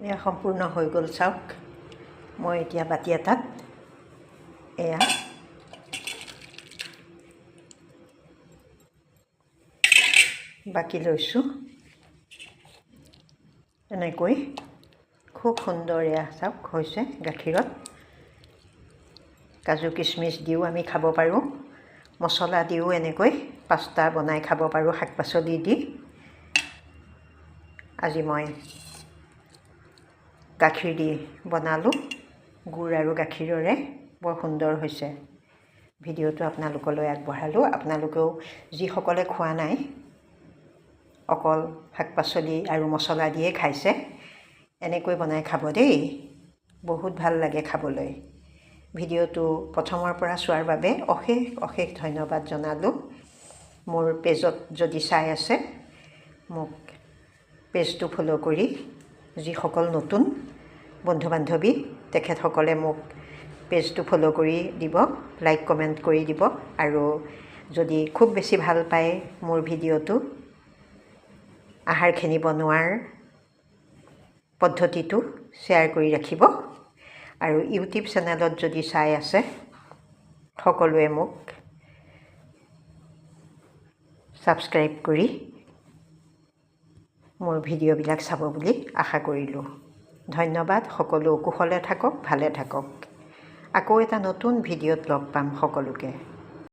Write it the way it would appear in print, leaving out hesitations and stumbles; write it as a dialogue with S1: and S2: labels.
S1: এয়া সম্পূৰ্ণ হৈ গ'ল চাওক মই এতিয়া বাটি এটাত এয়া বাকি লৈছোঁ এনেকৈ খুব সুন্দৰ এয়া চাওক হৈছে গাখীৰত কাজু কিশমিশ দিও আমি খাব পাৰোঁ মছলা দিও এনেকৈ পাস্তা বনাই খাব পাৰোঁ শাক পাচলি দি আজি মই গাখীৰ দি বনালোঁ গুড় আৰু গাখীৰৰে বৰ সুন্দৰ হৈছে ভিডিঅ'টো আপোনালোকলৈ আগবঢ়ালোঁ আপোনালোকেও যিসকলে খোৱা নাই অকল শাক পাচলি আৰু মছলা দিয়ে খাইছে এনেকৈ বনাই খাব দেই বহুত ভাল লাগে খাবলৈ ভিডিঅ'টো প্ৰথমৰ পৰা চোৱাৰ বাবে অশেষ অশেষ ধন্যবাদ জনালোঁ মোৰ পেজত যদি চাই আছে মোক পেজটো ফলো কৰি যিসকল নতুন বন্ধু বান্ধৱী তেখেতসকলে মোক পেজটো ফলো কৰি দিব লাইক কমেণ্ট কৰি দিব আৰু যদি খুব বেছি ভাল পায় মোৰ ভিডিঅ'টো আহাৰখিনি বনোৱাৰ পদ্ধতিটো শ্বেয়াৰ কৰি ৰাখিব আৰু ইউটিউব চেনেলত যদি চাই আছে সকলোৱে মোক সাবস্ক্ৰাইব কৰি মোৰ ভিডিঅ'বিলাক চাব বুলি আশা কৰিলোঁ ধন্যবাদ সকলো কুশলে থাকক ভালে থাকক আকৌ এটা নতুন ভিডিঅ'ত লগ পাম সকলোকে